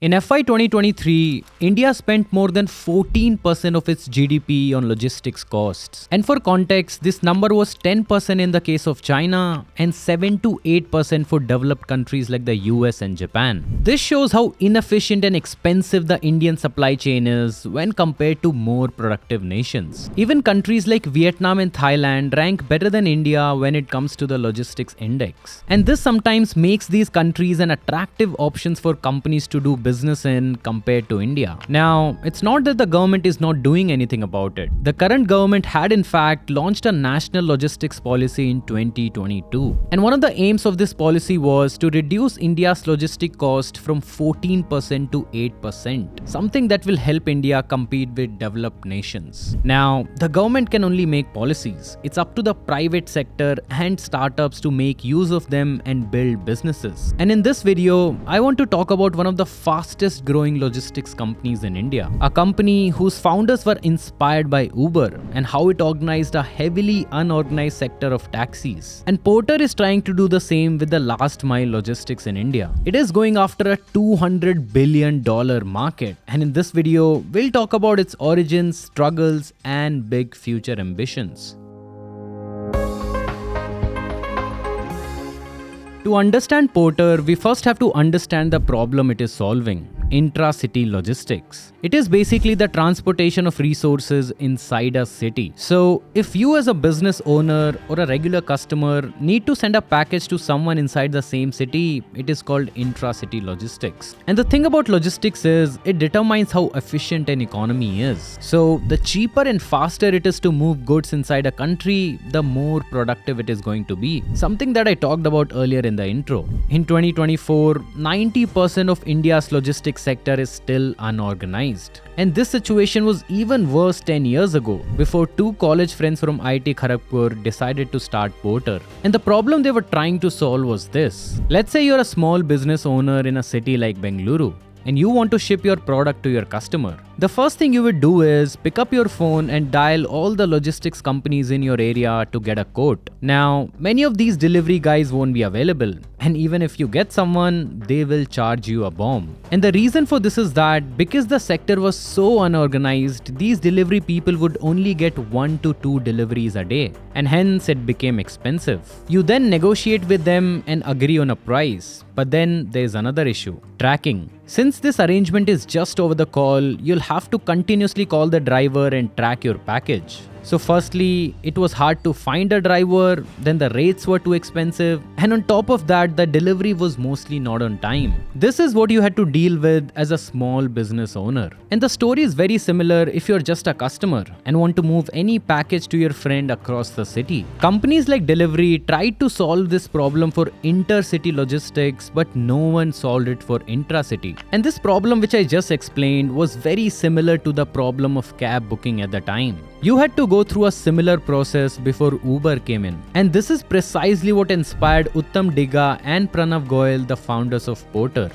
In FY 2023, India spent more than 14% of its GDP on logistics costs. And for context, this number was 10% in the case of China and 7 to 8% for developed countries like the US and Japan. This shows how inefficient and expensive the Indian supply chain is when compared to more productive nations. Even countries like Vietnam and Thailand rank better than India when it comes to the logistics index. And this sometimes makes these countries an attractive option for companies to do business in compared to India. Now, it's not that the government is not doing anything about it. The current government had in fact launched a national logistics policy in 2022. And one of the aims of this policy was to reduce India's logistic cost from 14% to 8%, something that will help India compete with developed nations. Now, the government can only make policies. It's up to the private sector and startups to make use of them and build businesses. And in this video, I want to talk about one of the fastest growing logistics companies in India. A company whose founders were inspired by Uber and how it organized a heavily unorganized sector of taxis. And Porter is trying to do the same with the last mile logistics in India. It is going after a $200 billion market. And in this video, we'll talk about its origins, struggles, and big future ambitions. To understand Porter, we first have to understand the problem it is solving: intracity logistics. It is basically the transportation of resources inside a city. So, if you as a business owner or a regular customer need to send a package to someone inside the same city, it is called intracity logistics. And the thing about logistics is, it determines how efficient an economy is. So, the cheaper and faster it is to move goods inside a country, the more productive it is going to be. Something that I talked about earlier in the intro. In 2024, 90% of India's logistics sector is still unorganized. And this situation was even worse 10 years ago, before two college friends from IIT Kharagpur decided to start Porter. And the problem they were trying to solve was this. Let's say you're a small business owner in a city like Bengaluru, and you want to ship your product to your customer. The first thing you would do is pick up your phone and dial all the logistics companies in your area to get a quote. Now, many of these delivery guys won't be available, and even if you get someone, they will charge you a bomb. And the reason for this is that because the sector was so unorganized, these delivery people would only get 1 to 2 deliveries a day, and hence it became expensive. You then negotiate with them and agree on a price. But then there's another issue: tracking. Since this arrangement is just over the call, you'll have to continuously call the driver and track your package. So firstly, it was hard to find a driver, then the rates were too expensive, and on top of that, the delivery was mostly not on time. This is what you had to deal with as a small business owner. And the story is very similar if you're just a customer and want to move any package to your friend across the city. Companies like Delivery tried to solve this problem for intercity logistics, but no one solved it for intracity. And this problem which I just explained was very similar to the problem of cab booking at the time. You had to go through a similar process before Uber came in. And this is precisely what inspired Uttam Digga and Pranav Goyal, the founders of Porter.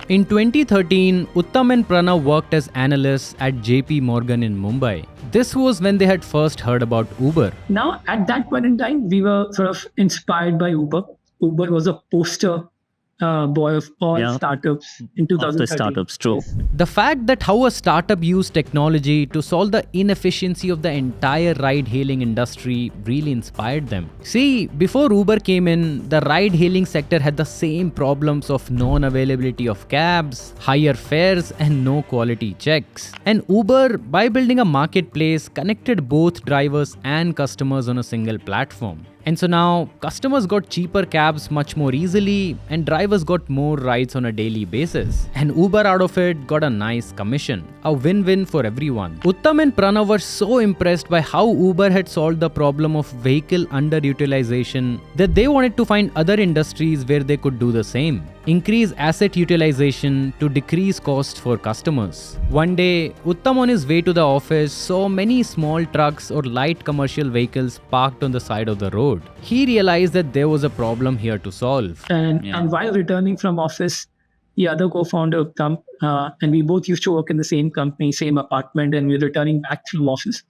In 2013, Uttam and Pranav worked as analysts at JP Morgan in Mumbai. This was when they had first heard about Uber. Now, at that point in time, we were sort of inspired by Uber. Uber was a poster boy of all startups in 2013. The startups, true. The fact that how a startup used technology to solve the inefficiency of the entire ride-hailing industry really inspired them. See, before Uber came in, the ride-hailing sector had the same problems of non-availability of cabs, higher fares, and no quality checks. And Uber, by building a marketplace, connected both drivers and customers on a single platform. And so now, customers got cheaper cabs much more easily, and drivers got more rides on a daily basis. And Uber out of it got a nice commission. A win-win for everyone. Uttam and Pranav were so impressed by how Uber had solved the problem of vehicle underutilization that they wanted to find other industries where they could do the same. Increase asset utilization to decrease costs for customers. One day, Uttam on his way to the office saw many small trucks or light commercial vehicles parked on the side of the road. He realized that there was a problem here to solve. And while returning from office, the other co-founder come and we both used to work in the same company, same apartment, and we were returning back from office.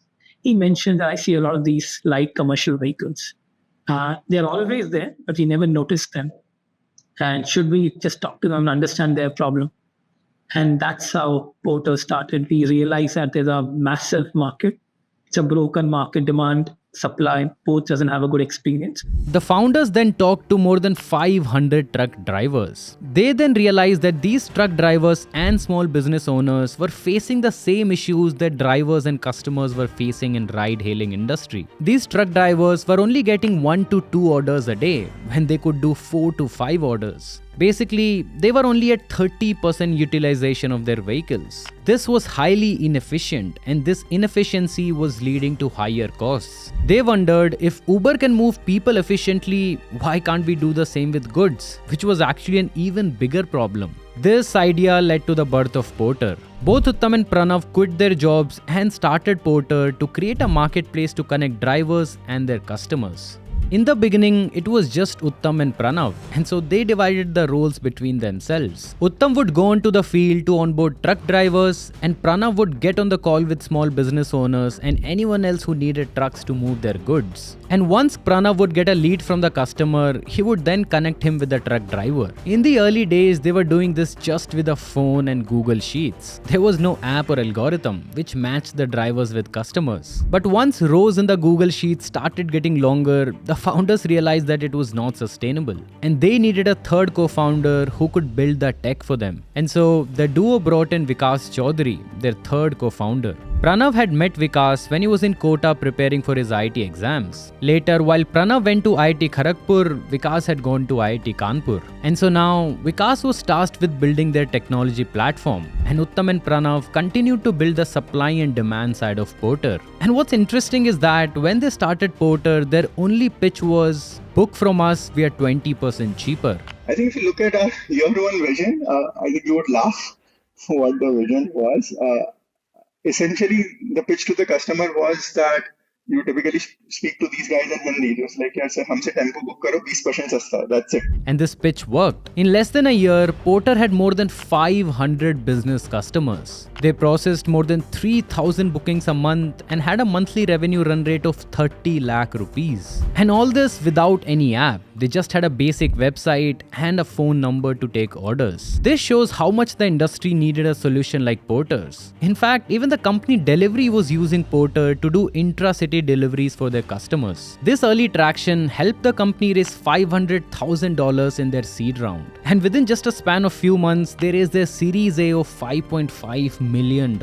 He mentioned that I see a lot of these light commercial vehicles. They're always there, but we never noticed them. And should we just talk to them and understand their problem? And that's how Porter started. We realized that there's a massive market. It's a broken market, demand, supply. Both doesn't have a good experience. The founders then talked to more than 500 truck drivers. They then realized that these truck drivers and small business owners were facing the same issues that drivers and customers were facing in ride-hailing industry. These truck drivers were only getting 1 to 2 orders a day when they could do 4 to 5 orders. Basically, they were only at 30% utilization of their vehicles. This was highly inefficient, and this inefficiency was leading to higher costs. They wondered, if Uber can move people efficiently, why can't we do the same with goods? Which was actually an even bigger problem. This idea led to the birth of Porter. Both Uttam and Pranav quit their jobs and started Porter to create a marketplace to connect drivers and their customers. In the beginning, it was just Uttam and Pranav, and so they divided the roles between themselves. Uttam would go onto the field to onboard truck drivers, and Pranav would get on the call with small business owners and anyone else who needed trucks to move their goods. And once Pranav would get a lead from the customer, he would then connect him with the truck driver. In the early days, they were doing this just with a phone and Google Sheets. There was no app or algorithm which matched the drivers with customers. But once rows in the Google Sheets started getting longer, the founders realized that it was not sustainable, and they needed a third co-founder who could build the tech for them. And so the duo brought in Vikas Chaudhary, their third co-founder. Pranav had met Vikas when he was in Kota preparing for his IIT exams. Later, while Pranav went to IIT Kharagpur, Vikas had gone to IIT Kanpur. And so now, Vikas was tasked with building their technology platform, and Uttam and Pranav continued to build the supply and demand side of Porter. And what's interesting is that when they started Porter, their only pitch was, book from us, we are 20% cheaper. I think if you look at our year one vision, I think you would laugh what the vision was. Essentially, the pitch to the customer was that you typically speak to these guys in Hindi. Just like, yeah, sir, humse tempo book karo, 20% sasta. That's it. And this pitch worked. In less than a year, Porter had more than 500 business customers. They processed more than 3,000 bookings a month and had a monthly revenue run rate of 30 lakh rupees. And all this without any app. They just had a basic website and a phone number to take orders. This shows how much the industry needed a solution like Porter's. In fact, even the company Delivery was using Porter to do intracity deliveries for their customers. This early traction helped the company raise $500,000 in their seed round. And within just a span of few months, they raised their Series A of $5.5 million.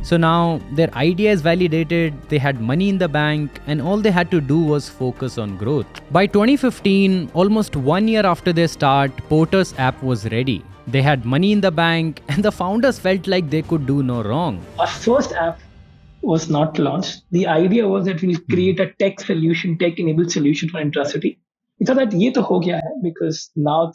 So now their idea is validated, they had money in the bank, and all they had to do was focus on growth. By 2015, almost 1 year after their start, Porter's app was ready. They had money in the bank, and the founders felt like they could do no wrong. Our first app was not launched. The idea was that we'll create a tech-enabled solution for intracity. We thought that ye to ho gaya hai, because now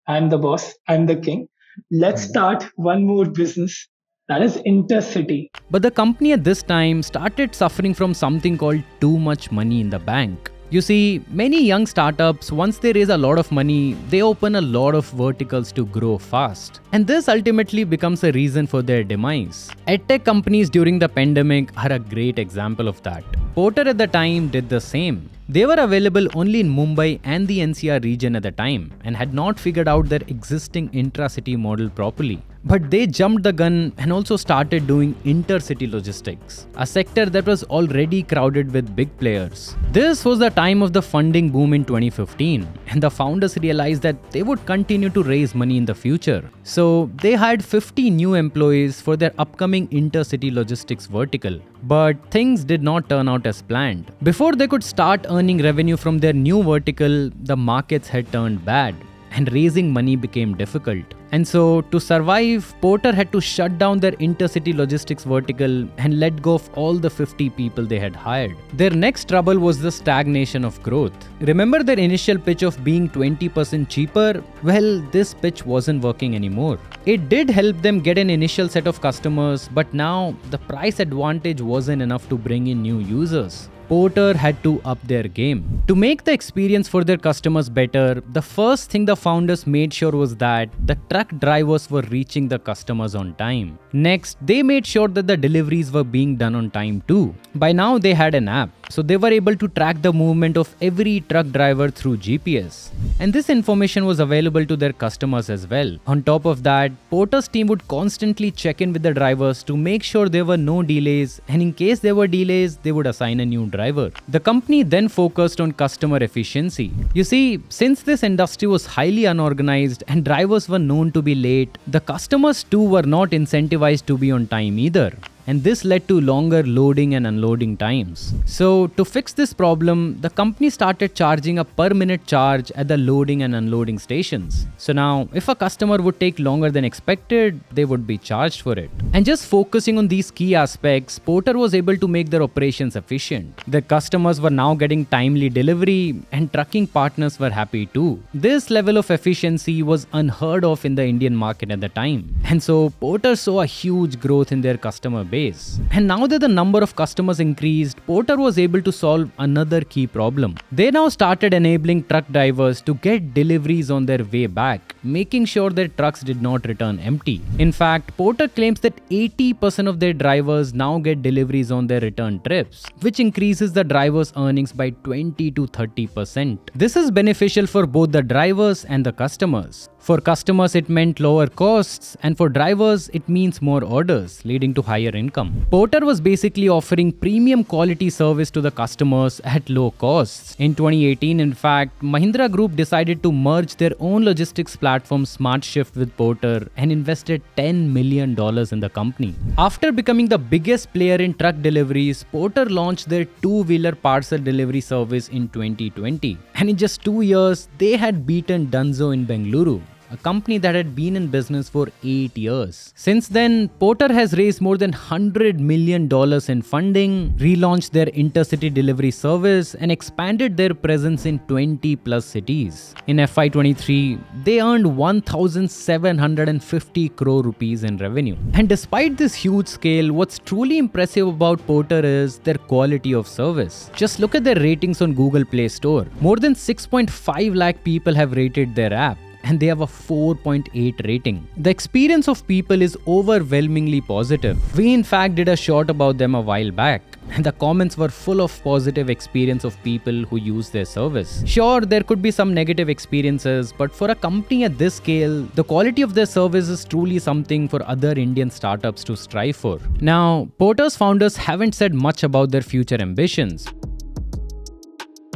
I'm the boss, I'm the king. Let's start one more business, that is intercity. But the company at this time started suffering from something called too much money in the bank. You see, many young startups, once they raise a lot of money, they open a lot of verticals to grow fast. And this ultimately becomes a reason for their demise. EdTech companies during the pandemic are a great example of that. Porter at the time did the same. They were available only in Mumbai and the NCR region at the time and had not figured out their existing intracity model properly. But they jumped the gun and also started doing intercity logistics, a sector that was already crowded with big players. This was the time of the funding boom in 2015, and the founders realized that they would continue to raise money in the future. So they hired 50 new employees for their upcoming intercity logistics vertical. But things did not turn out as planned. Before they could start earning revenue from their new vertical, the markets had turned bad, and raising money became difficult. And so, to survive, Porter had to shut down their intercity logistics vertical and let go of all the 50 people they had hired. Their next trouble was the stagnation of growth. Remember their initial pitch of being 20% cheaper? Well, this pitch wasn't working anymore. It did help them get an initial set of customers, but now the price advantage wasn't enough to bring in new users. Porter had to up their game. To make the experience for their customers better, the first thing the founders made sure was that the truck drivers were reaching the customers on time. Next, they made sure that the deliveries were being done on time too. By now, they had an app, so they were able to track the movement of every truck driver through GPS. And this information was available to their customers as well. On top of that, Porter's team would constantly check in with the drivers to make sure there were no delays, and in case there were delays, they would assign a new driver. The company then focused on customer efficiency. You see, since this industry was highly unorganized and drivers were known to be late, the customers too were not incentivized to be on time either. And this led to longer loading and unloading times. So, to fix this problem, the company started charging a per minute charge at the loading and unloading stations. So now, if a customer would take longer than expected, they would be charged for it. And just focusing on these key aspects, Porter was able to make their operations efficient. The customers were now getting timely delivery, and trucking partners were happy too. This level of efficiency was unheard of in the Indian market at the time. And so, Porter saw a huge growth in their customer base. And now that the number of customers increased, Porter was able to solve another key problem. They now started enabling truck drivers to get deliveries on their way back, making sure their trucks did not return empty. In fact, Porter claims that 80% of their drivers now get deliveries on their return trips, which increases the drivers' earnings by 20 to 30%. This is beneficial for both the drivers and the customers. For customers, it meant lower costs, and for drivers, it means more orders, leading to higher income. Porter was basically offering premium quality service to the customers at low costs. In 2018, in fact, Mahindra Group decided to merge their own logistics platform SmartShift with Porter and invested $10 million in the company. After becoming the biggest player in truck deliveries, Porter launched their two-wheeler parcel delivery service in 2020. And in just 2 years, they had beaten Dunzo in Bengaluru, a company that had been in business for 8 years. Since then, Porter has raised more than $100 million in funding, relaunched their intercity delivery service, and expanded their presence in 20 plus cities. In FY23, they earned 1,750 crore rupees in revenue. And despite this huge scale, what's truly impressive about Porter is their quality of service. Just look at their ratings on Google Play Store. More than 6.5 lakh people have rated their app, and they have a 4.8 rating. The experience of people is overwhelmingly positive. We in fact did a short about them a while back, and the comments were full of positive experience of people who use their service. Sure, there could be some negative experiences, but for a company at this scale, the quality of their service is truly something for other Indian startups to strive for. Now, Porter's founders haven't said much about their future ambitions,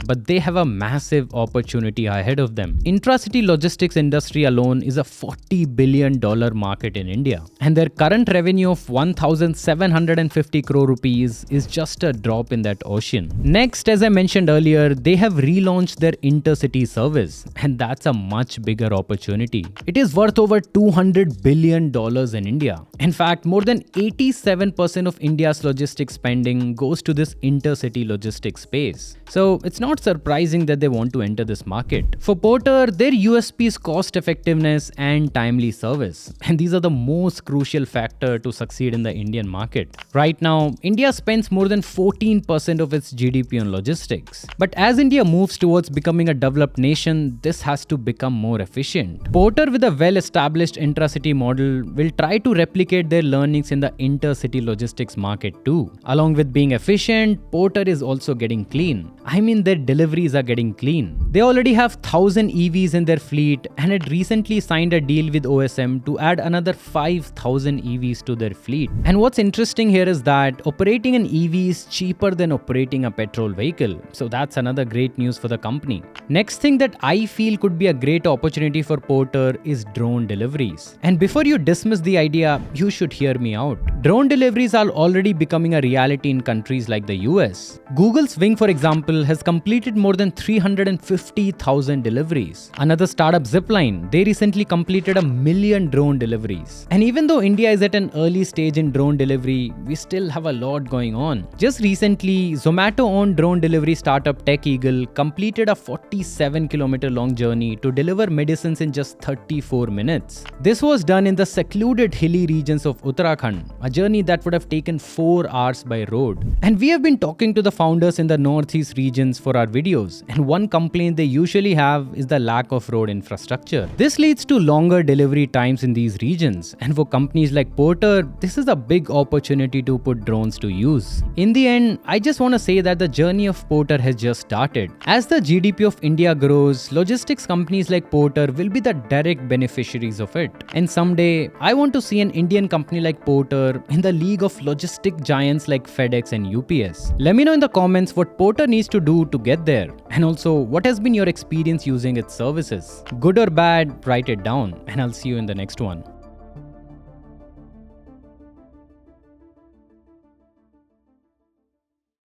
but they have a massive opportunity ahead of them. Intracity logistics industry alone is a $40 billion market in India, and their current revenue of 1,750 crore rupees is just a drop in that ocean. Next, as I mentioned earlier, they have relaunched their intercity service, and that's a much bigger opportunity. It is worth over $200 billion in India. In fact, more than 87% of India's logistics spending goes to this intercity logistics space. So it's not surprising that they want to enter this market. For Porter, their USP is cost effectiveness and timely service, and these are the most crucial factor to succeed in the Indian market. Right now, India spends more than 14% of its GDP on logistics. But as India moves towards becoming a developed nation, this has to become more efficient. Porter, with a well-established intracity model, will try to replicate their learnings in the intercity logistics market too. Along with being efficient, Porter is also getting clean. I mean, their deliveries are getting clean. They already have 1,000 EVs in their fleet and had recently signed a deal with OSM to add another 5,000 EVs to their fleet. And what's interesting here is that operating an EV is cheaper than operating a petrol vehicle. So that's another great news for the company. Next thing that I feel could be a great opportunity for Porter is drone deliveries. And before you dismiss the idea, you should hear me out. Drone deliveries are already becoming a reality in countries like the US. Google's Wing, for example, has completed more than 350,000 deliveries. Another startup, Zipline, they recently completed 1 million drone deliveries. And even though India is at an early stage in drone delivery, we still have a lot going on. Just recently, Zomato-owned drone delivery startup Tech Eagle completed a 47-kilometer long journey to deliver medicines in just 34 minutes. This was done in the secluded hilly regions of Uttarakhand, a journey that would have taken 4 hours by road. And we have been talking to the founders in the northeast regions for our videos, and one complaint they usually have is the lack of road infrastructure. This leads to longer delivery times in these regions, and for companies like Porter, this is a big opportunity to put drones to use. In the end, I just want to say that the journey of Porter has just started. As the GDP of India grows, logistics companies like Porter will be the direct beneficiaries of it. And someday, I want to see an Indian company like Porter in the league of logistic giants like FedEx and UPS. Let me know in the comments what Porter needs to do to get there, and also what has been your experience using its services. Good or bad, write it down, and I'll see you in the next one.